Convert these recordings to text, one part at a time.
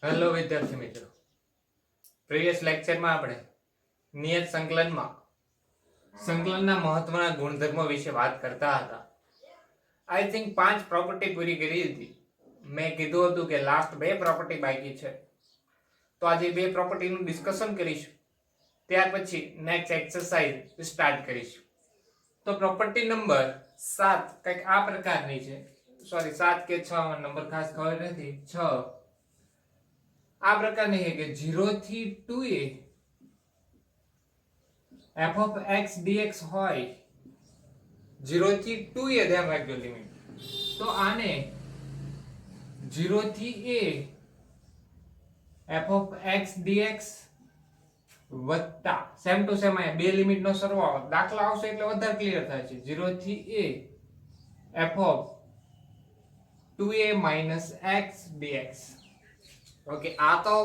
Hello વિદ્યાર્થી મિત્રો, previous લેક્ચરમાં આપણે નિયત સંકલનમાં સંકલનના મહત્વના ગુણધર્મો વિશે વાત કરતા હતા. આઈ થિંક 5 પ્રોપર્ટી પૂરી કરી હતી. મેં કીધું હતું કે લાસ્ટ 2 પ્રોપર્ટી બાકી છે, તો આજે 2 પ્રોપર્ટીનું ડિસ્કશન કરીશું. ત્યાર પછી નેક્સ્ટ એક્સરસાઇઝ સ્ટાર્ટ કરીશું. તો પ્રોપર્ટી નંબર 7 કંઈક આ પ્રકારની છે. સોરી 7 કે 6 નંબર ખાસ ખબર નથી. 6 આ પ્રકારની છે કે 0 થી 2a f of x dx હોય. 0 થી 2a ધ્યાન રાખજો લિમિટ. તો આને 0 થી a f of x dx વત્તા સેમ ટુ સેમ આ બે લિમિટ નો સરવાળો. દાખલા આવશે એટલે વધારે ક્લિયર થાય છે. 0 થી a f of 2a x dx. Okay, આ તો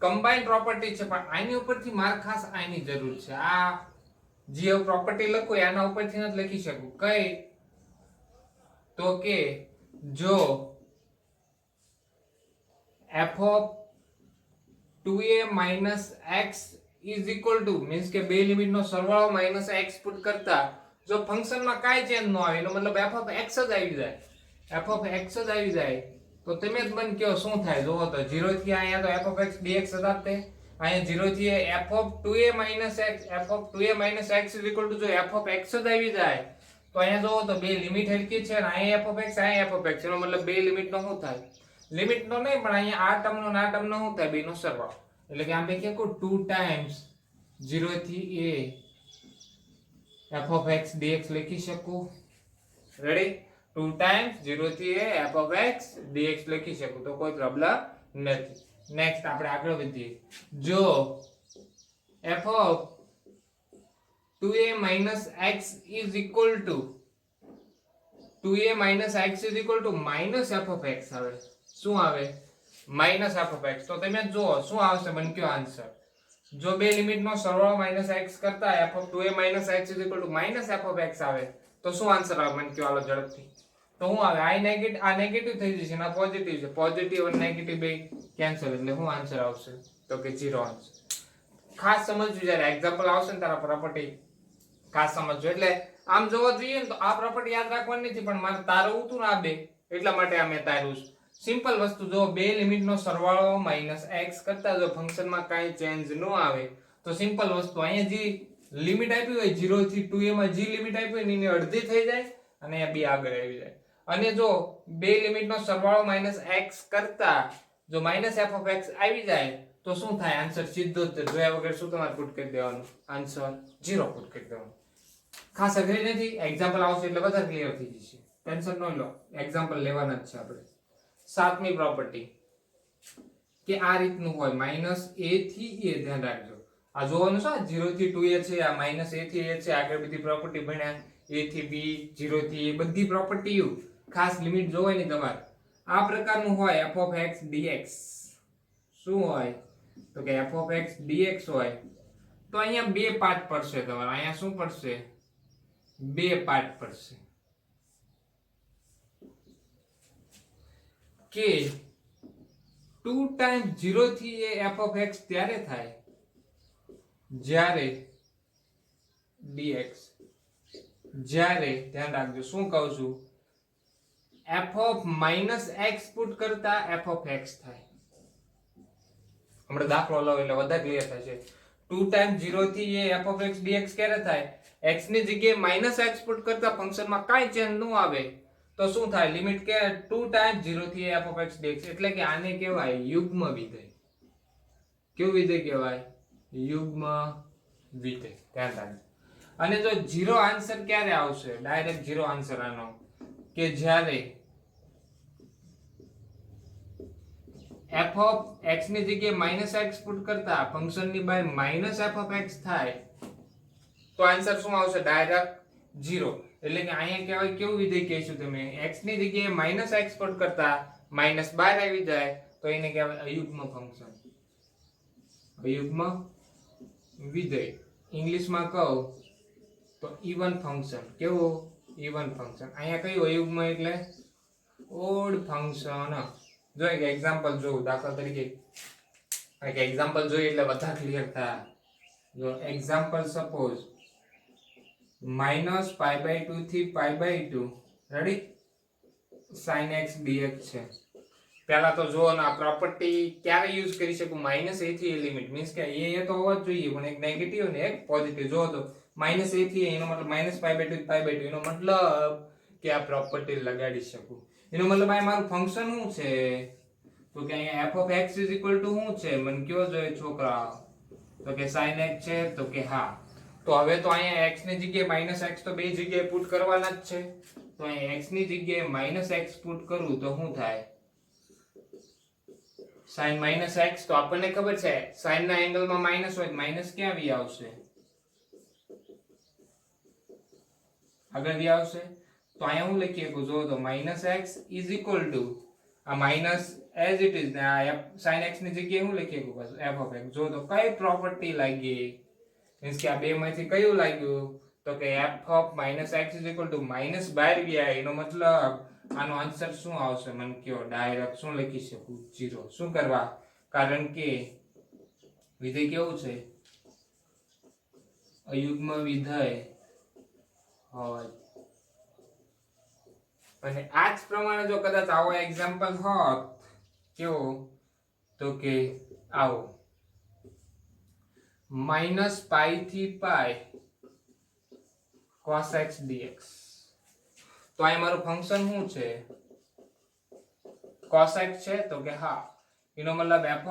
કમ્બાઇન્ડ પ્રોપર્ટી છે, પણ આની ઉપરથી મારે ખાસ આની જરૂર છે. આ જે પ્રોપર્ટી લખું એના ઉપરથી નથી લખી શકું. કઈ? તો કે જો f of 2a x is equal to means કે બે લિમિટ નો સરવાળો માઈનસ x પુટ કરતા જો ફંક્શનમાં કાઈ ચેન્જ ન આવે, એનો મતલબ f of x જ આવી જાય. f of x જ આવી જાય તો તમે જ મને કહો શું થાય. જોવો તો 0 થી અહીંયા તો f of x dx હતા તે. અહીંયા 0 થી f of 2a x f of 2a x is equal to જો f of x જ આવી જાય તો અહીંયા જોવો તો બે લિમિટ હરકી છે અને અહીંયા f of x અહીંયા f of x, એનો મતલબ બે લિમિટ નો શું થાય? લિમિટ નો નહીં, પણ અહીંયા આ ટર્મ નો ના ટર્મ નો શું થાય? બે નો સરવાળો. એટલે કે આમ બે કે 2 times 0 થી a f of x dx લખી શકું. રેડી? 2 times 0 થી a f of x dx લખી શકું તો કોઈ પ્રોબ્લેમ નથી. નેક્સ્ટ આપણે આગળ વધીએ. જો f of 2a x is equal to 2a x is equal to minus f of x આવે. શું આવે? minus f of x. તો તમે જો શું આવશે? મને કયો આન્સર. જો બે લિમિટ નો સરવાળો minus x કરતા f of 2a x is equal to minus f of x આવે તો શું આન્સર આવે? મને કયો હાલો ઝડપથી. તો શું આવે? આ નેગેટિવ થઈ જશે અને આ પોઝિટિવ છે. પોઝિટિવ અને નેગેટિવ બે કેન્સલ, એટલે શું આન્સર આવશે? તો કે 0 આન્સર. ખાસ સમજવું, જ્યારે એક્ઝામ્પલ આવશે ને તારા પ્રોપર્ટી ખાસ સમજજો. એટલે આમ જોવા જોઈએ ને તો આ પ્રોપર્ટી યાદ રાખવાની નથી, પણ મારે તારવું હતું ને આ બે, એટલા માટે આ મેં તાર્યું છે. સિમ્પલ વસ્તુ. જો બે લિમિટ નો સરવાળો માઈનસ x કરતા જો ફંક્શનમાં કાઈ ચેન્જ ન આવે તો સિમ્પલ વસ્તુ અહીંયા જે લિમિટ આપી હોય 0 થી 2a માં જે લિમિટ આપી હોય એની અડધી થઈ જાય અને અહીંયા b આગળ આવી જાય. અને જો બે લિમિટ નો સરવાળો માઈનસ x કરતા જો માઈનસ f of x આવી જાય તો શું થાય? આન્સર સીધો જ જોયા વગર શું તમારે પુટ કરી દેવાનું? આન્સર 0 પુટ કરી દેવાનું. ખાસ અઘરી નથી. એક્ઝામ્પલ આવશે એટલે બધા ક્લિયર થઈ જશે. ટેન્શન ન લો, એક્ઝામ્પલ લેવાના જ છે આપણે. સાતમી પ્રોપર્ટી કે આ રીતનું હોય માઈનસ a થી a. ધ્યાન રાખજો, આ જોવાનું છે 0 થી 2a છે, આ માઈનસ a થી a છે. આગળ બધી પ્રોપર્ટી ભણ્યા a થી b 0 થી a બધી પ્રોપર્ટી ખાસ લિમિટ જોવાની તમારે. આ પ્રકારનું હોય f of x dx. શું હોય? તો કે f of x dx હોય તો અહીંયા બે પાર્ટ પડશે તમારે. અહીંયા શું પડશે? બે પાર્ટ પડશે. કે 2 times 0 થી a f of x ત્યારે થાય જ્યારે dx, જ્યારે ધ્યાન રાખજો શું કહું છું, f of minus x put કરતા f of x થાય. હમણાં દાખલો લો એટલે વધારે ક્લિયર થશે. 2 times 0 થી a f of x dx ક્યારે થાય? x ની જગ્યાએ minus x પુટ કરતા ફંક્શનમાં કાઈ ચેન્જ ન આવે તો શું થાય? લિમિટ કે 2 times 0 થી a f of x dx. એટલે કે આને કહેવાય યુગ્મ વિધેય. કેવું વિધેય કહેવાય? યુગ્મ વિધેય. ધ્યાન રાખજો. અને જો 0 આન્સર ક્યારે આવશે? ડાયરેક્ટ 0 આન્સર આનો કે જ્યારે f of x ની જગ્યાએ minus x પુટ કરતા ફંક્શન ની બહાર minus f of x થાય તો આન્સર શું આવશે? ડાયરેક્ટ 0. એટલે કે અહીંયા કહેવાય કેવું વિધેય કહેશું તમે? x ની જગ્યાએ માઈનસ x પુટ કરતા માઈનસ બહાર આવી જાય તો એને કહેવાય અયુગ્મ ફંક્શન, અયુગ્મ વિધેય. ઇંગ્લિશમાં કહું તો ઇવન ફંક્શન. કેવું? Even function. અહીંયા કયું અયુગ્મ? એટલે ઓડ ફંક્શન. જો એક એક્ઝામ્પલ જોઉં, દાખલા તરીકે એક એક્ઝામ્પલ જોઈએ એટલે બધા ક્લિયર થાય. જો એક્ઝામ્પલ સપોઝ -π/2 થી π/2 રેડી sin x dx છે. પહેલા તો જો આ પ્રોપર્ટી ક્યારે યુઝ કરી શકું, -a થી a લિમિટ મીન્સ કે a તો હોવા જ જોઈએ પણ એક નેગેટિવ ને એક પોઝિટિવ. જો તો -a થી a એનો મતલબ -π/2 થી π/2 એનો મતલબ કે આ પ્રોપર્ટી લગાડી શકું. એનો મતલબ આ મારું ફંક્શન શું છે તો કે અહીંયા f (x) શું છે મને કયો જોઈએ છોકરા, તો કે sin x છે, તો કે હા. તો હવે તો અહીંયા x ની જગ્યાએ -x તો બે જગ્યાએ પુટ કરવાના જ છે. તો અહીંયા x ની જગ્યાએ -x પુટ કરું તો શું થાય, sin -x. તો આપણને ખબર છે sin ના એંગલમાં માઈનસ હોય તો માઈનસ ક્યાં વી આવશે, આગળ વી આવશે. તો અહીંયા હું લખી શકું, જો તો -x ઇઝ ઇક્વલ ટુ આ માઈનસ એઝ ઇટ ઇઝ ને આ sin x ની જગ્યાએ હું લખી શકું બસ f (x). જો તો કઈ પ્રોપર્ટી લાગી, મીન્સ કે આ બે માંથી કયું લાગ્યું, તો કે f (x) is equal to minus બહાર ગયા. એનો મતલબ આનો આન્સર શું આવશે મને કયો, ડાયરેક્ટ શું લખી શકું 0. શું કરવા, કારણ કે વિધેય કેવું છે, અયુગ્મ વિધેય હોય. અને આ જ પ્રમાણે જો કદાચ આવો એક્ઝામ્પલ હોત કેવો, તો કે આવો -π થી π cos x dx. તો આ મારું ફંક્શન શું છે, cos x છે, તો કે હા. એનો મતલબ f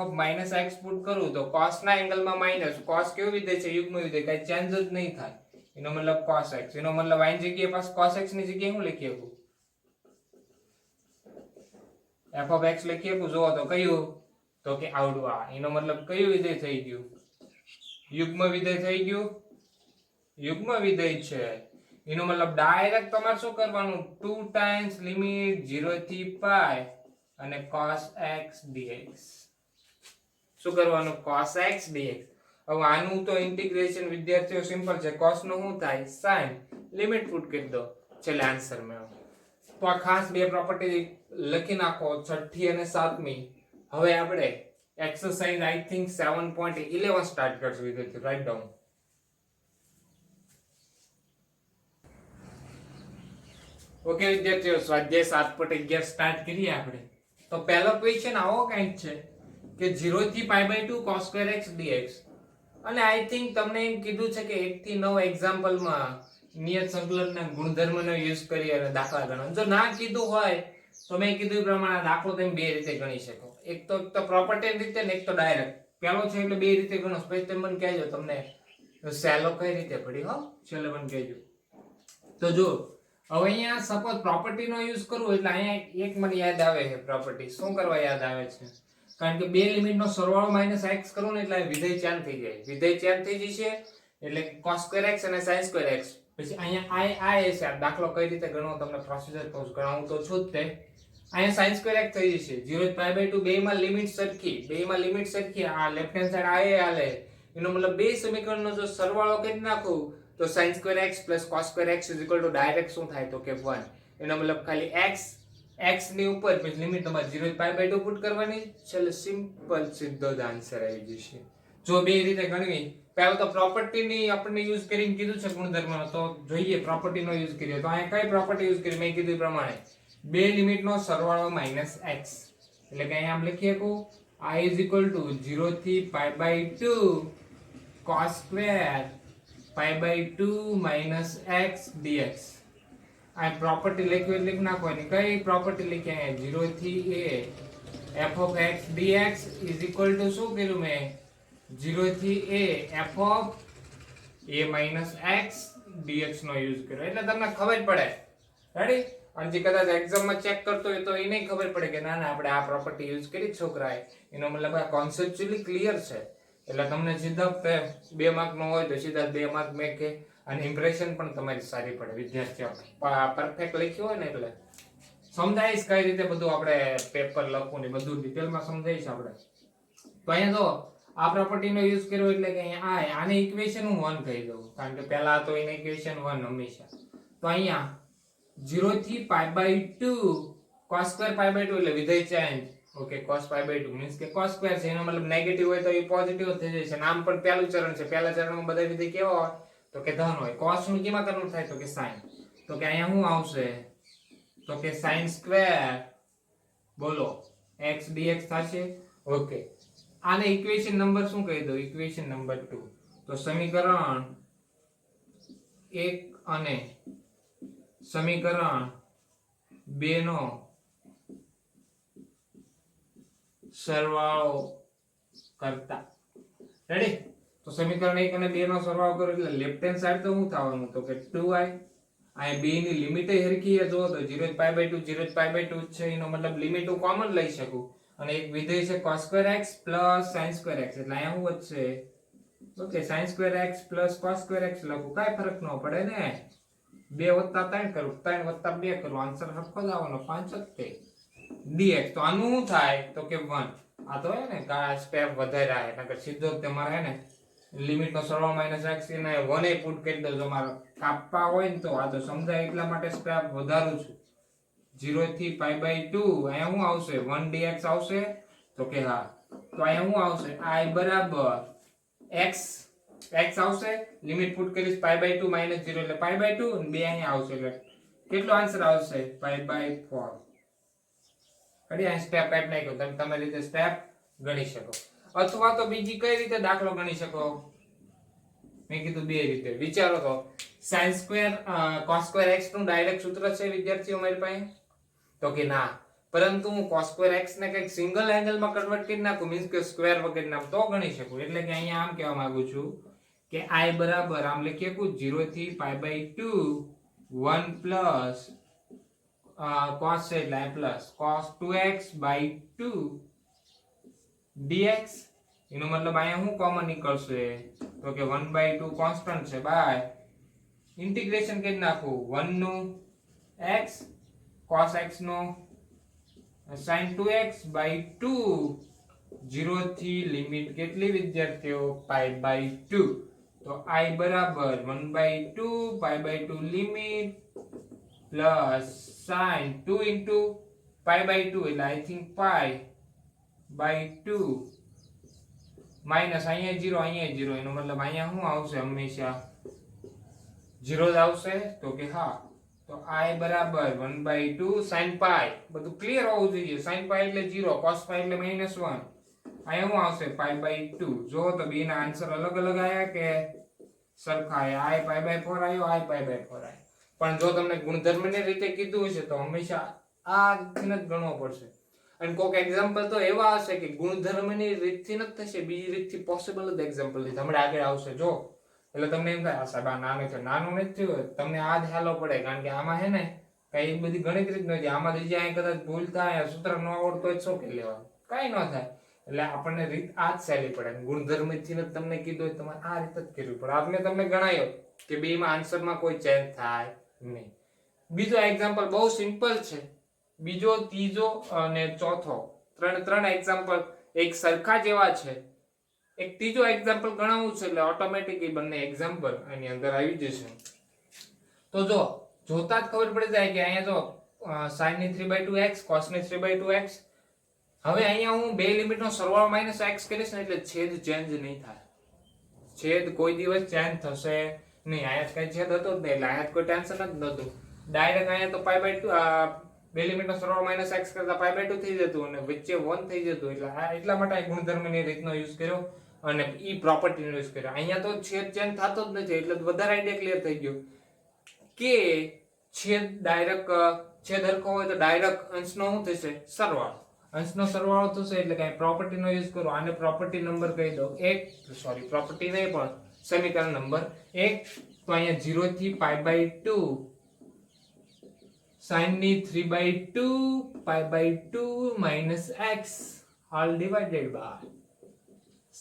(x) પુટ કરું તો cos ના એંગલમાં માઈનસ, cos કેવું વિધેય છે, યુગ્મ વિધેય, કઈ ચેન્જ જ નહીં થાય. એનો મતલબ cos x. એનો મતલબ આ જગ્યાએ પાસ cos x ની જગ્યાએ હું લખી શકું, f (x) લખી શકું. જો તો કયું, તો કે આવડું આ. એનો મતલબ કયું વિધેય થઈ ગયું, યુગ્મ વિધેય થઈ ગયું, યુગ્મ વિધેય છે. એનો મતલબ ડાયરેક્ટ તમારે શું કરવાનું, 2 ટાઈમ્સ લિમિટ 0 થી π અને cos x dx. શું કરવાનું, cos x dx. હવે આનું તો ઇન્ટિગ્રેશન વિદ્યાર્થીઓ સિમ્પલ છે, cos નું શું થાય sin, લિમિટ પુટ કરી દો, છેલ્લે આન્સર મેળવો. તો આ ખાસ બે પ્રોપર્ટી લખી નાખો, 6ઠ્ઠી અને 7મી. હવે આપણે એક્સરસાઇઝ આઈ થિંક 7.11 સ્ટાર્ટ કરશું વિદ્યાર્થીઓ, રાઇટ ડાઉન. ઓકે વિદ્યાર્થીઓ, સ્વાધ્યાય 7.11 સ્ટાર્ટ કરીએ આપણે. તો પહેલો ક્વેશ્ચન આવો કંઈક છે કે 0 થી π/2 cos² x dx. અને આઈ થિંક તમને એમ કીધું છે કે 1 થી 9 એક્ઝામ્પલમાં નિયત સંકલનના ગુણધર્મનો યુઝ કરી અને દાખલા ગણો. જો ના કીધું હોય તો મેં કીધું એ પ્રમાણે દાખલો તમે બે રીતે ગણી શકો. એક તો પ્રોપર્ટી રીતે ને એક તો ડાયરેક્ટ. પહેલો છે એટલે બે રીતે ગણો, પછી તમે મને કહેજો તમને સહેલો કઈ રીતે પડી. હો છેલ્લે મને કહેજો. તો જો હવે અહીંયા સપોઝ પ્રોપર્ટીનો યુઝ કરું એટલે અહીંયા એક મને યાદ આવે છે પ્રોપર્ટી. શું કરવા યાદ આવે છે, કારણ કે બે લિમિટનો સરવાળો -x કરું ને એટલે વિધેય ચેન્જ થઈ જાય. વિધેય ચેન્જ થઈ જશે એટલે cos² x અને sin² x. પછી અહીંયા આ છે, આ દાખલો કઈ રીતે ગણવો તમને પ્રોસીજર કહું છું, ગણાવું તો છું જ તે. અહીંયા sin² x થઈ જશે 0 થી π/2, બેમાં લિમિટ સરખી, આ લેફ્ટ હેન્ડ સાઈડ આ આલે. એનો મતલબ બે સમીકરણનો જો સરવાળો કરી નાખું તો sin² x + cos² x direct શું થાય, તો કે 1. એનો મતલબ ખાલી x ની ઉપર પછી લિમિટ તમારે 0 થી π/2 પુટ કરવાની, છેલ્લે સિમ્પલ સીધો જ આન્સર આવી જશે. જો બે રીતે ગણવી, પહેલા તો પ્રોપર્ટીની આપણને યુઝ કરીને કીધું છે ગુણધર્મનો, તો જોઈએ પ્રોપર્ટીનો યુઝ કરીએ. તો અહીંયા કઈ પ્રોપર્ટી યુઝ કરી, મેં કીધું પ્રમાણે બે લિમિટનો સરવાળો -x. એટલે કે અહીંયા આમ લખી શકું i = 0 થી π/2 cos² π/2 - x dx. આ પ્રોપર્ટી લખ્યું એટલે લખી નાખો. એની કઈ પ્રોપર્ટી લખી અહીંયા 0 થી a f (x dx) = શું કર્યું મેં, 0 થી a f (a - x dx) નો યુઝ કર્યો. એટલે તમને ખબર પડે, રેડી. અને જે કદાચ એક્ઝામમાં ચેક કરતો હોય તો એને ખબર પડે કે ના આપણે આ પ્રોપર્ટી યુઝ કરી છોકરાએ. એનો મતલબ આ કોન્સેપ્ચ્યુઅલી ક્લિયર છે. એટલે તમને સીધા 2 માર્ક નો હોય તો સીધા 2 માર્ક મેં કે, અને ઇમ્પ્રેશન પણ તમારી સારી પડે વિદ્યાર્થીઓ. પરફેક્ટ લખ્યું હોય ને એટલે સમજાઈશ કઈ રીતે બધું આપણે પેપર લખવું ને બધું ડિટેલમાં સમજાઈશ આપણે. તો અહીંયા તો આ પ્રોપર્ટીનો યુઝ કર્યો એટલે કે અહીંયા આને ઇક્વેશન હું 1 કહી દઉં, કારણ કે પહેલા તો એને ઇક્વેશન 1 હંમેશા. તો અહીંયા 0 થી π/2 cos² π/2 એટલે વિધેય change, okay cos pi by 2 means કે cos સ્ક્વેર છે એનો મતલબ નેગેટિવ હોય તો એ પોઝિટિવ થઈ જાય છે. નામ પણ પહેલું ચરણ છે. પહેલા ચરણમાં બધા વિધેય કેવા હોય તો કે ધન હોય. cos નું કેમાં કન્વર્ટ થાય તો કે sin. તો કે અહીંયા શું આવશે તો કે sin સ્ક્વેર બોલો x dx થશે. ઓકે આને ઇક્વેશન નંબર શું કહી દો ઇક્વેશન નંબર 2. તો સમીકરણ 1 અને સમીકરણ 2 નો સરવાળો કરતા રેડી. તો સમીકરણ 1 અને 2 નો સરવાળો કરો એટલે લેફ્ટ હેન્ડ સાઈડ તો શું થવાનું તો કે 2i. આ b ની લિમિટ હરખી છે જો તો 0/2 0/2 છે એનો મતલબ લિમિટ હું કોમન લઈ શકું અને એક વિધેય છે cos2x sin2x એટલે અહીંયા શું વધશે ઓકે sin2x cos2x લખું કાઈ ફરક ન પડે ને 2 + 3 કરું 3 + 2 કરું આન્સર સરખો જ આવવાનો 5 જ તે dx. તો આનું શું થાય તો કે 1. આ તો હે ને કા સ્ટેપ વધાર્યા છે નકર સીધો જ તમારે હે ને લિમિટ નો સરવાળો માઈનસ x ને 1 એ પુટ કરી દો જો મારો કાપવા હોય ને તો આ તો સમજાય એટલા માટે સ્ટેપ વધારું છું 0 થી π/2 અહીંયા શું આવશે 1 dx આવશે તો કે હા. તો અહીંયા શું આવશે i બરાબર x આવશે લિમિટ પુટ કરીશ π/2 -0 એટલે π/2 અને 2 અહીંયા આવશે એટલે કેટલો આન્સર આવશે π/4. અડી આ સ્ટેપ ટાઈપ નાખ્યો તમે તમારી રીતે સ્ટેપ ગણી શકો અથવા તો બીજી કઈ રીતે દાખલો ગણી શકો મેં કીધું બે રીતે વિચારો તો sin2 cos2x નું ડાયરેક્ટ સૂત્ર છે વિદ્યાર્થીઓ મારી પાસે તો કે ના પરંતુ હું cos2x ને કંઈક સિંગલ એંગલ માં કન્વર્ટ કરી નાખું મીન્સ કે સ્ક્વેર વગર નામ તો ગણી શકું. એટલે કે અહીંયા આમ કહેવા માંગુ છું કે i બરાબર આમ લખીએ કુ 0 થી π/2 1 પ્લસ cos છે એટલે પ્લસ cos 2x/2 dx એનો મતલબ અહીંયા શું કોમન નીકળશે તો કે 1/2 કોન્સ્ટન્ટ છે બાય ઇન્ટિગ્રેશન કરી નાખું 1 નું x cos x નો sin 2x/2 0 થી લિમિટ કેટલી વિદ્યાર્થીઓ π/2. તો i બરાબર 1/2 π/2 લિમિટ પ્લસ sin 2 into π/2 એટલે આઈ થિંક π/2 માઈનસ અહીંયા 0 એનો મતલબ અહીંયા શું આવશે હંમેશા 0 જ આવશે તો કે હા. તો i બરાબર 1/2 sin π બધું ક્લિયર હોવું જોઈએ. sin π એટલે 0 cos π એટલે -1 અહીંયા શું આવશે π/2. જો તો બે ના આન્સર અલગ અલગ આયા કે સરખા આયા i π/4 આયો i π/4 આયો. પણ જો તમને ગુણધર્મની રીતે કીધું હશે તો હંમેશા આ રીતથી જ ગણવો પડશે. અને કોઈક એક્ઝામ્પલ તો એવા હશે કે ગુણધર્મની રીતથી ન થશે બીજી રીતથી પોસિબલ જ એક્ઝામ્પલ લીધા હમણાં આગળ આવશે જો એટલે તમને એમ થાય આ સાહેબ આ નાનું છે નાનું નથી હોય તમને આ જ હાલો પડે કારણ કે આમાં હે ને કઈ બધી ગણતરી જ નથી આમાં જે અહીં કદાચ ભૂલ થાય સૂત્ર ન આવડતો હોય શું કરી લેવાનું કઈ ન થાય. એટલે આપણને રીત આ જ સહેલી પડે ગુણધર્મથી જ તમને કીધું હોય તમારે આ રીત જ કરવી પડે. આપણે તમને ગણાયો કે બે માં આન્સરમાં કોઈ ચેન્જ થાય નહીં. બીજો એક્ઝામ્પલ બહુ સિમ્પલ છે બીજો ત્રીજો અને ચોથો ત્રણ એક્ઝામ્પલ એક સરખા જેવા છે. એક ત્રીજો એક્ઝામ્પલ ગણાવવું છે એટલે ઓટોમેટિકલી બંને એક્ઝામ્પલ આની અંદર આવી જશે. તો જો જોતા જ ખબર પડી જાય કે અહીંયા જો sin ની 3/2x cos ની 3/2x હવે અહીંયા હું બે લિમિટનો સરવાળો માઈનસ x કરીશ ને એટલે છેદ ચેન્જ નહીં થાય. છેદ કોઈ દિવસ ચેન્જ થશે નહીં. અહીંયા કઈ છેદ હતો જ નહીં એટલે અહીંયા કોઈ ટેન્શન જ નહોતું. ડાયરેક્ટ અહીંયા તો π/2 બે લિમિટનો સરવાળો માઈનસ x કરતા π/2 થઈ જતું અને વચ્ચે 1 થઈ જતું એટલે એટલા માટે આ ગુણધર્મની રીતનો યુઝ કર્યો અને ઈ પ્રોપર્ટીનો યુઝ કર્યો. અહીંયા તો છેદ ચેન્જ થતો જ નથી એટલે વધારે આઈડિયા ક્લિયર થઈ ગયો કે છેદ ડાયરેક્ટ છેદ હરખો હોય તો ડાયરેક્ટ અંશનો શું થશે સરવાળો. અંશનો સરવાળો થશે એટલે કઈ પ્રોપર્ટીનો યુઝ કરો. આને પ્રોપર્ટી નંબર કહી દો 1 સોરી પ્રોપર્ટી નહીં પણ સમીકરણ નંબર 1. તો અહીંયા 0 થી π/2 sin ની 3/2 π/2 - x all divided by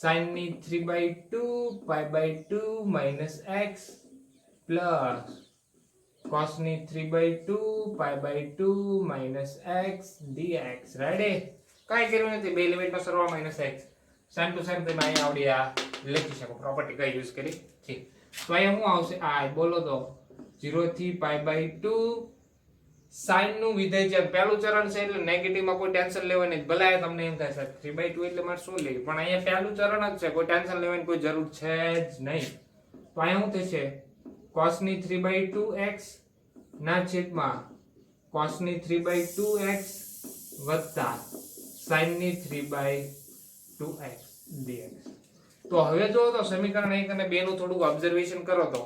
sin ની 3/2 π/2 - x plus cos ની 3/2 π/2 - x dx. રેડી કાઈ કર્યું નથી બે લિમિટનો સરવાળો -x sin to sin તમે અહીંયા આવડી આ લખી શકો પ્રોપર્ટી કઈ યુઝ કરી ઠીક. તો અહીંયા શું આવશે આ બોલો તો 0 થી π/2 સાઈન નું વિધેય છે, પહેલું ચરણ છે એટલે નેગેટિવ માં કોઈ ટેન્શન લેવાની નહીં. ભલે તમને એમ થાય સાહેબ 3/2 એટલે મારે શું લેવું, પણ અહીંયા પહેલું ચરણ જ છે, કોઈ ટેન્શન લેવાની કોઈ જરૂર છે જ નહીં. તો અહીંયા શું થશે, cos ની 3/2x ના છેદમાં cos ની 3/2x વત્તા sin ની 3/2x dx. તો હવે જો તો સમીકરણ 1 અને 2 નું થોડું ઓબ્ઝર્વેશન કરો તો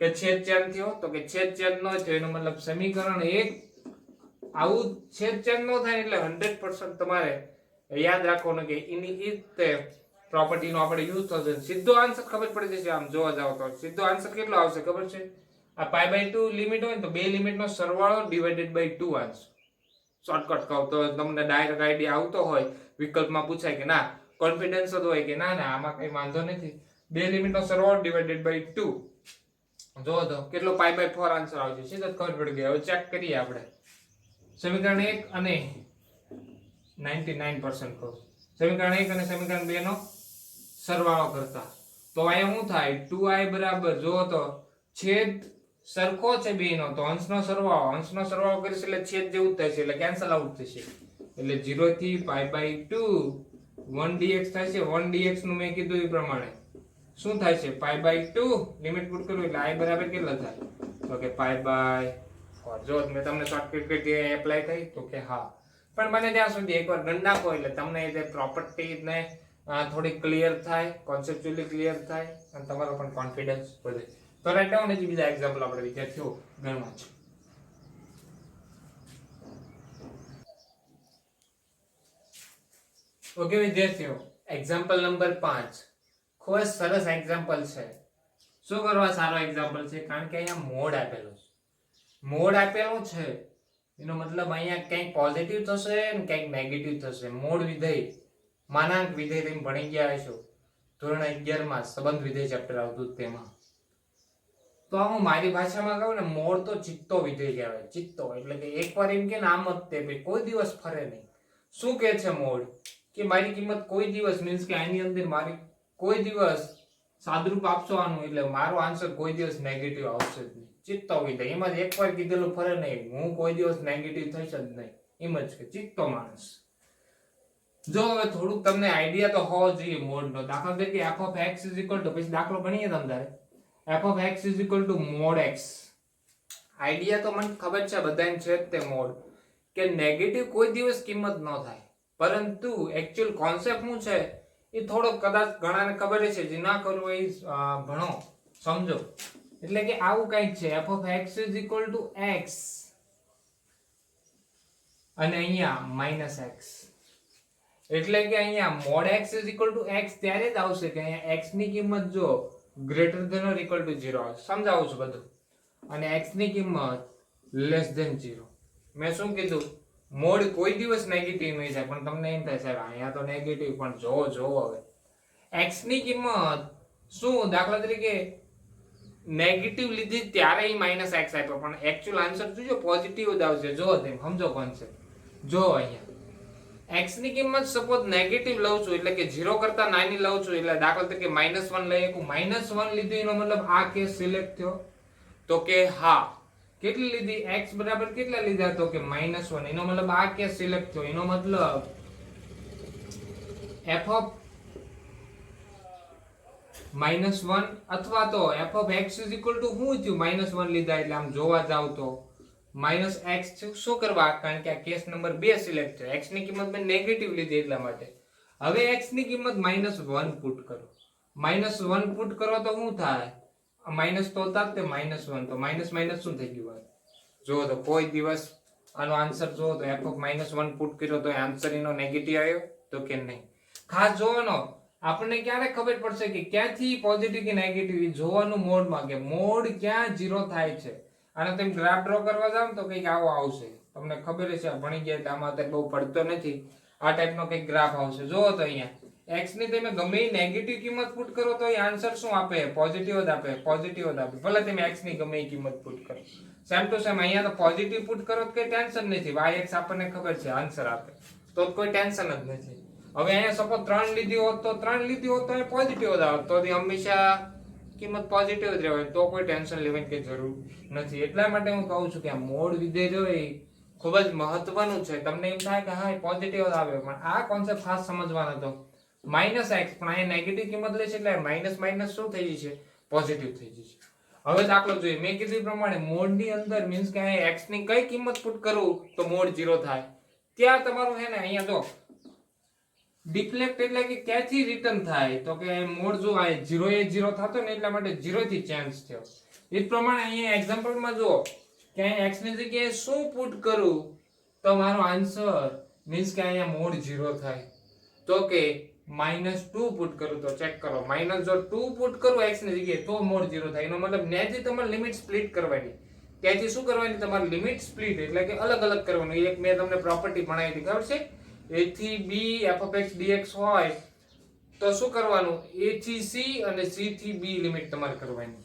કે છેદ ચેદ થયો, તો કે છેદ નો થયો એનો મતલબ સમીકરણ 1 આવું છેદ નો થાય એટલે 100% તમારે યાદ રાખવાનું કે એની તે પ્રોપર્ટી નો આપણે યુઝ થશે. સીધો આન્સર ખબર પડી જશે. આમ જોવા જાવ તો સીધો આન્સર કેટલો આવશે ખબર છે, આ π/2 લિમિટ હોય તો બે લિમિટ નો સરવાળો ડિવાઇડેડ બાય 2 આવશે. શોર્ટકટ કહું તો તમને ડાયરેક્ટ આઈડિયા આવતો હોય, વિકલ્પમાં પૂછાય કે ના કોન્ફિડન્સ જ હોય કે ના ના આમાં કઈ વાંધો નથી, બે લિમિટ નો સરવાળો ડિવાઇડેડ બાય 2. જો તો કેટલો π/4 આન્સર આવશે, સીધો ખબર પડી ગઈ. હવે ચેક કરીએ આપણે સમીકરણ 1 અને 99% કહું, સમીકરણ 1 અને સમીકરણ 2 નો સરવાળો કરતા તો અહીંયા શું થાય, 2i બરાબર જો તો છેદ સરખો છે બેનો તો અંશનો સરવાળો કરીશ એટલે છેદ જેવું જ થશે એટલે કેન્સલ આઉટ થશે. એટલે 0 થી π/2 1 dx થાય છે. 1 dx નું મેં કીધું એ પ્રમાણે શું થાય છે, π/2 લિમિટ પુટ કરું એટલે i બરાબર કેટલા થાય, તો કે π/4. જો મેં તમને શોર્ટકટ કરી એપ્લાય થઈ તો કે હા, પણ મને ત્યાં સુધી એકવાર ગણ નાખો એટલે તમને એ પ્રોપર્ટી ને થોડી ક્લિયર થાય, કોન્સેપ્ચ્યુઅલી ક્લિયર થાય અને તમારો પણ કોન્ફિડન્સ વધે. તો રાઈટ ડાઉન હજી બીજા એક્ઝામ્પલ આપણે વિદ્યાર્થીઓ ગણવા છે. ઓકે વિદ્યાર્થીઓ, એક્ઝામ્પલ નંબર 5 ખૂબ જ સરસ એક્ઝામ્પલ છે. શું કરવા સારો એક્ઝામ્પલ છે, કારણ કે અહીંયા મોડ આપેલો છે. મોડ આપેલું છે એનો મતલબ અહીંયા કંઈક પોઝિટિવ થશે ને કંઈક નેગેટિવ થશે. મોડ વિધેય માનાંક વિધેય તમે ભણી ગયા હશો ધોરણ 11 માં સંબંધ વિધેય ચેપ્ટર આવતું તેમાં. તો હું મારી ભાષામાં કહું ને, મોડ તો ચિત્તો વિધેય કહેવાય. ચિત્તો એટલે કે એકવાર એમ કે આમ જ તે ભાઈ કોઈ દિવસ ફરે નહીં. શું કહે છે મોડ, કે મારી કિંમત કોઈ દિવસ મીન્સ કે આની અંદર મારી કોઈ દિવસ સાદરૂપ આપશો આનું એટલે મારો આન્સર કોઈ દિવસ નેગેટિવ આવશે જ નહીં. ચિત્તો વિધેય એમાં એકવાર કીધેલું ફરે નહીં, હું કોઈ દિવસ નેગેટિવ થઈશ જ નહીં. એમ જ કે ચિત્તો માણસ. જો હવે થોડુંક તમને આઈડિયા તો હોવો જોઈએ મોડનો. દાખલા તરીકે f of x is equal to, પછી દાખલો ગણીએ તમારે f of x is equal to mod x. Idea તો મને ખબર છે બધાને છે જ તે મોડ, કે નેગેટિવ કોઈ દિવસ કિંમત ન થાય, પરંતુ એકચ્યુઅલ કોન્સેપ્ટ શું છે એ થોડો કદાચ ઘણાને ખબર છે, જે ના કરવું એ ભણો સમજો. એટલે કે આવું કંઈક છે, f of x is equal to x અને અહીંયા minus x. એટલે કે અહીંયા mod x is equal to x ત્યારે જ આવશે કે અહીંયા x ની કિંમત જો greater than or equal to 0 આવશે. સમજાવું છું બધું. અને x ની કિંમત less than 0. મેં શું કીધું, મોડ કોઈ દિવસ નેગેટિવ નહીં થાય, પણ તમને એમ થાય સાહેબ અહીંયા તો નેગેટિવ, પણ જો હવે x ની કિંમત શું દાખલા તરીકે નેગેટિવ લીધી ત્યારે માઇનસ એક્સ આપ્યો, પણ એકચ્યુઅલ આન્સર જોજો પોઝિટિવ જ આવશે. જો તેમ સમજો કોન્સેપ્ટ. જો અહીંયા x ની કિંમત સપોઝ નેગેટિવ લઉં છું એટલે કે 0 કરતા નાની લઉં છું, એટલે દાખલા તરીકે -1 લઈ શકું. -1 લીધું એનો મતલબ આ કેસ સિલેક્ટ થયો, તો કે હા કેટલી લીધી, x બરાબર કેટલા લીધા, તો કે -1. એનો મતલબ આ કેસ સિલેક્ટ થયો. એનો મતલબ f of -1 અથવા તો f of x is equal to શું થયું, -1 લીધા એટલે આમ જોવા જાવ તો -x શું કરવા, કારણ કે આ કેસ નંબર 2 સિલેક્ટ છે. x ની કિંમત મેં નેગેટિવ લીધી એટલા માટે. હવે x ની કિંમત -1 પુટ કરો. -1 પુટ કરો તો શું થાય, માઇનસ તો હતા તે -1, તો માઇનસ શું થઈ ગયું. જો તો કોઈ દિવસ આનો આન્સર જો તો f of -1 પુટ કર્યો તો આન્સર એનો નેગેટિવ આવ્યો, તો કે નહીં. ખાસ જોવાનો આપણને ક્યારે ખબર પડશે કે ક્યાંથી પોઝિટિવ કે નેગેટિવ જોવાનું મોડમાં, કે મોડ ક્યાં 0 થાય છે. અને તમે ગ્રાફ ડ્રો કરવા જાવ તો કંઈક આવો આવશે, તમને ખબર છે ભણી ગયા એટલે આમાં બહુ પડતો નથી. આ ટાઈપનો કંઈક ગ્રાફ આવશે. જો તો અહીંયા x ની તમે ગમે એ નેગેટિવ કિંમત પુટ કરો તો એ આન્સર શું આપે, પોઝિટિવ જ આપે. ભલે તમે x ની ગમે એ કિંમત પુટ કરો, સેમ ટુ સેમ. અહીંયા તો પોઝિટિવ પુટ કરો તો કઈ ટેન્શન નથી, y x આપણને ખબર છે આન્સર આપે, તો કોઈ ટેન્શન જ નથી. હવે અહીંયા સપોઝ 3 લીધી હોત તો એ પોઝિટિવ જ આવત, તો હંમેશા કિંમત પોઝિટિવ જ રહેવાય, તો કોઈ ટેન્શન લેવાની કઈ જરૂર નથી. એટલા માટે હું કહું છું કે આ મોડ વિધેય જો એ ખૂબ જ મહત્વનું છે. તમને એમ થાય કે હા પોઝિટિવ આવે, પણ આ કોન્સેપ્ટ ખાસ સમજવાનો હતો. માઇનસ એક્સ પણ અહીંયા નેગેટિવ કિંમત લે છે એટલે માઇનસ માઇનસ શું થઈ જશે? પોઝિટિવ થઈ જશે. હવે દાખલો જોઈએ, મેં કીધું એ પ્રમાણે મોડની અંદર મીન્સ કે અહીંયા x ની કઈ કિંમત પુટ કરું તો મોડ 0 થાય. ત્યાં તમારું છે ને અહીંયા જો ડિફ્લેક્ટ એટલે કે ક્યાંથી રિટર્ન થાય તો કે મોડ જો આ 0 એ 0 થતો ને એટલા માટે 0 થી ચેન્જ થયો. એ જ પ્રમાણે અહીંયા એક્ઝામ્પલમાં જો કે અહીંયા x ની જગ્યાએ શું પુટ કરું તો મારો આન્સર મીન્સ કે અહીંયા મોડ 0 થાય. તો કે -2 પુટ કરું તો ચેક કરો, માઇનસ જો 2 પુટ કરું x ની જગ્યાએ તો મોડ 0 થાય. એનો મતલબ ન્યાથી તમારે લિમિટ સ્પ્લિટ કરવાની. ત્યાંથી શું કરવાની? તમારે લિમિટ સ્પ્લિટ એટલે કે અલગ અલગ કરવાનું. એક મેં તમને પ્રોપર્ટી ભણાવી હતી, ખબર છે? a થી b f(x) dx હોય તો શું કરવાનું? a થી c અને c થી b લિમિટ તમારે કરવાની.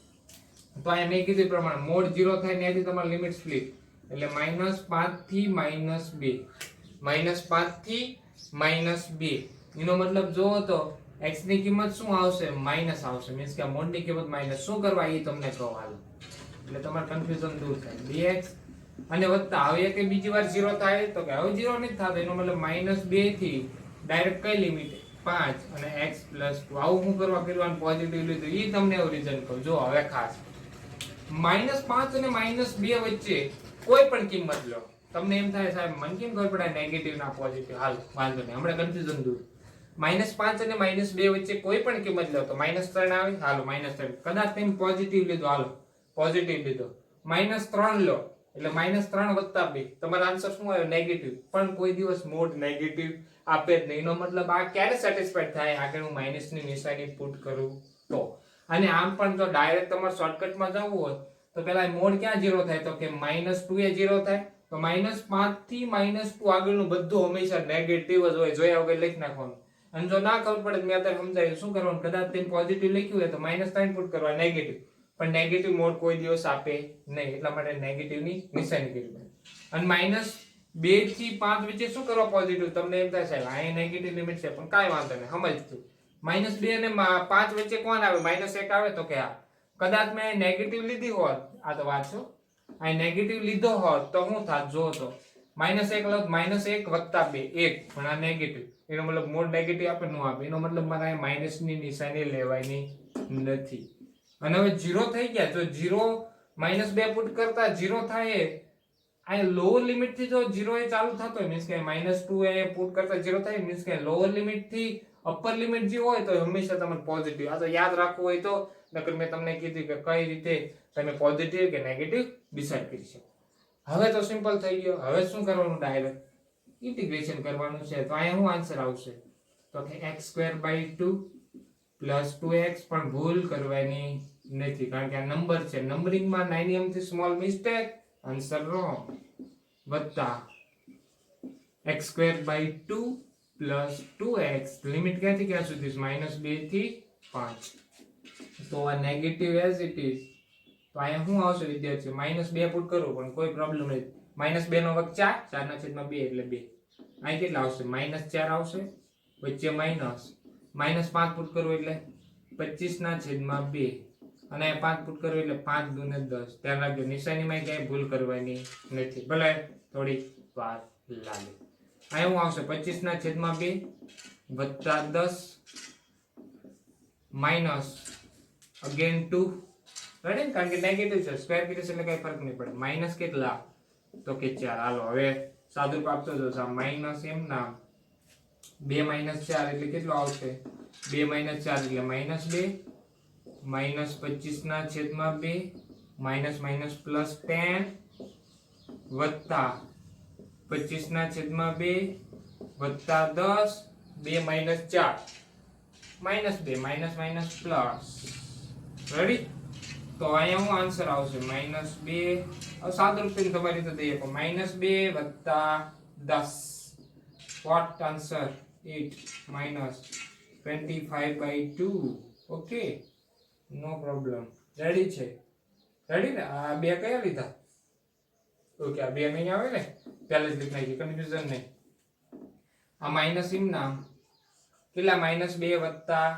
તો અહીંયા મેં કીધું એ પ્રમાણે મોડ 0 થાય ત્યાંથી તમારે લિમિટ સ્પ્લિટ એટલે -5 થી -2, -5 થી -2. એનો મતલબ જોવો તો x ની કિંમત શું આવશે? માઈનસ આવશે. મીન્સ કે મોડ ની કિંમત માઈનસ. શું કરવા એ તમને કહો હાલો, એટલે તમારું કન્ફ્યુઝન દૂર થાય. dx અને વત્તા હવે કે બીજી વાર 0 થાય તો કે હવે 0 નથી થતો. એનો મતલબ -2 થી ડાયરેક્ટ કઈ લિમિટ? 5 અને x + 2. આવું હું કરવા કર્યું? પોઝિટિવ લીધું. એ તમને એવું રીઝન કહું. જો હવે ખાસ -5 અને -2 વચ્ચે કોઈ પણ કિંમત લો. તમને એમ થાય સાહેબ મને કેમ ખબર પડે નેગેટિવ ના પોઝિટિવ? હાલ વાંધો નહીં, હમણાં કન્ફ્યુઝન દૂર. -5 અને -2 વચ્ચે કોઈ પણ કિંમત લો તો -3 આવે. હાલો -3. કદાચ તમે પોઝિટિવ લીધો, હાલો પોઝિટિવ લીધો, -3 લો એટલે -3 + 2 તમારો આન્સર શું આવ્યો? નેગેટિવ. પણ કોઈ દિવસ મોડ નેગેટિવ આપે જ નહીં. એનો મતલબ આ ક્યારે સેટિસ્ફાઈડ થાય? આગળ હું માઈનસ ની નિશાની પુટ કરું તો. અને આમ પણ જો ડાયરેક્ટ તમારે શોર્ટકટમાં જવું હોય તો પેલા મોડ ક્યાં 0 થાય? તો કે -2 એ 0 થાય. તો -5 થી -2 આગળનું બધું હંમેશા નેગેટિવ જ હોય. જોયા વગર લખી નાખવાનું. અને જો ના ખબર પડે મેં અત્યારે સમજાવ્યું શું કરવાનું? કદાચ તમે પોઝિટિવ લખ્યું હોય તો -3 પુટ કરવા નેગેટિવ. પણ નેગેટિવ મોડ કોઈ દિવસ આપે નહીં, એટલા માટે નેગેટિવ ની નિશાની કરી. અને -2 થી 5 વચ્ચે શું કરવા પોઝિટિવ? તમને એમ થાય સાહેબ આ નેગેટિવ લિમિટ છે, પણ કાઈ વાંધો નહીં, સમજતું. -2 અને 5 વચ્ચે કોણ આવે? -1 આવે. તો કે આ કદાચ મેં નેગેટિવ લીધી હોત, આ તો વાંચો, આ નેગેટિવ લીધો હોત તો શું થાત? જો તો -1 લો, -1 + 2 1, પણ આ નેગેટિવ. એનો મતલબ મોડ નેગેટિવ આપે ન આપે. એનો મતલબ મારે આ માઈનસ ની નિશાની લેવાની નથી. અને હવે 0 થઈ ગયા. જો 0 -2 પુટ કરતા 0 થાય, આ લોઅર લિમિટ થી જો 0 એ ચાલુ થતો હોય મીન્સ કે -2 એ પુટ કરતા 0 થાય મીન્સ કે લોઅર લિમિટ થી અપર લિમિટ જે હોય તો હંમેશા તમારે પોઝિટિવ. આ તો યાદ રાખવું હોય તો, નકર મેં તમને કીધું કે કઈ રીતે તમે પોઝિટિવ કે નેગેટિવ ડિસાઈડ કરી શકો. હવે તો સિમ્પલ થઈ ગયો. હવે શું કરવાનું? ડાયરેક્ટ ઇન્ટિગ્રેશન કરવાનું છે. તો અહીંયા શું આન્સર આવશે? તો કે x² + 2x. પણ ભૂલ કરવાની નથી કારણ કે આ નંબર છે. નંબરિંગમાં નાની થી સ્મોલ મિસ્ટેક, આન્સર રોંગ. વત્તા x² + 2x. લિમિટ ક્યાંથી ક્યાં સુધી? -2 થી 5. તો આ નેગેટિવ એઝ ઇટ ઇઝ. તો અહીંયા શું આવશે વિદ્યાર્થીઓ? -2 પુટ કરું પણ કોઈ પ્રોબ્લેમ નથી. -2 નો વર્ગ 4, 4/2 એટલે 2. અહીં કેટલા આવશે? -4 આવશે, વચ્ચે માઇનસ. -5 પુટ કરું એટલે 25/2. અને 5 પુટ કરવું એટલે 5 દુ ને 10. ધ્યાન રાખજો નિશાનીમાં ક્યાંય ભૂલ કરવાની નથી, ભલે થોડી વાર લાગે. અહીંયા શું આવશે? 25/2 વત્તા 10 માઇનસ અગેન 2. રેડી? કારણ કે નેગેટિવ છે, સ્ક્વેર કરીશ એટલે કઈ ફરક નહીં પડે. માઇનસ કેટલા? તો કે 4. હાલો હવે સાદુરૂપ આપતો જશો. માઇનસ એમ ના 2 - 4 એટલે કેટલો આવશે? 2 - 4 એટલે -2 -25/2 માઇનસ +10 વત્તા 25/2 વત્તા 10 2 - 4 -2 પ્લસ. રેડી? તો અહીંયા હું આન્સર આવશે -2. હવે સાદું રૂપ તમારી રીતે દઈએ તો -2 વત્તા 10. What answer? 8 -25/2. Okay, no problem. Ready છે? રેડી ને? આ બે કયા લીધા? ઓકે, આ બે નહીં આવે ને, પહેલા જ લખી નાખી, કન્ફ્યુઝન નહીં. આ માઈનસ એમ નામ કેટલા? -2 વત્તા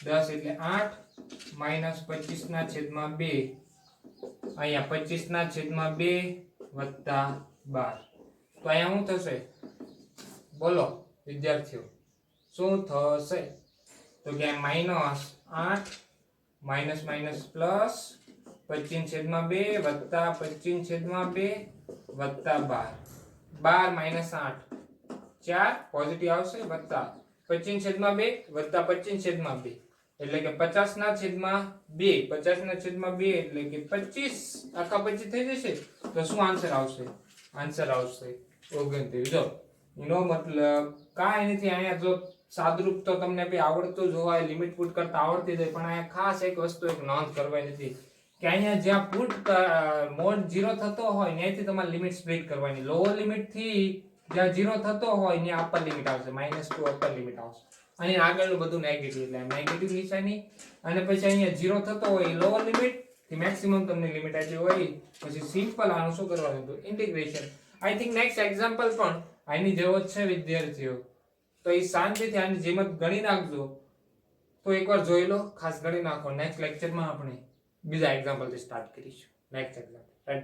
10 એટલે 8 -25/2. અહીંયા 25/2 વત્તા 12 તો અહીંયા શું થશે બોલો વિદ્યાર્થીઓ શું થશે તો કે -8 માઇનસ માઇનસ પ્લસ 25/2 વત્તા 25/2 વત્તા 12 12 - 8 4 પોઝિટિવ આવશે વત્તા 25/2 વત્તા 25/2 એટલે કે 50/2 50/2 એટલે કે 25 આખા 25 થઈ જશે તો શું આન્સર આવશે 29 જો એનો મતલબ કાંઈ નથી અહીંયા જો સાદરૂપ તો તમને બી આવડતું જ હોય લિમિટ પુટ કરતા આવડતી જાય પણ અહીંયા ખાસ એક વસ્તુ એક નોંધ કરવાની નથી કે અહીંયા જ્યાં પુટ મોડ 0 થતો હોય ત્યાંથી તમારે લિમિટ સ્પ્લિટ કરવાની લોઅર લિમિટ થી જ્યાં 0 થતો હોય ત્યાં અપર લિમિટ આવશે -2 અપર લિમિટ આવશે અને આગળનું બધું નેગેટિવ એટલે નેગેટિવ નિશાની અને પછી અહીંયા 0 થતો હોય લોઅર લિમિટ થી મેક્સિમમ તમને લિમિટ આપી હોય પછી સિમ્પલ આનું શું કરવાનું તો integration I think next example પણ આની જેવો જ છે વિદ્યાર્થીઓ તો એ શાંતિથી આની જેમ જ ગણી નાખજો તો એકવાર જોઈ લો ખાસ ગણી નાખો નેક્સ્ટ લેક્ચરમાં આપણે બીજા એક્ઝામ્પલથી સ્ટાર્ટ કરીશું નેક્સ્ટ એક્ઝામ્પલ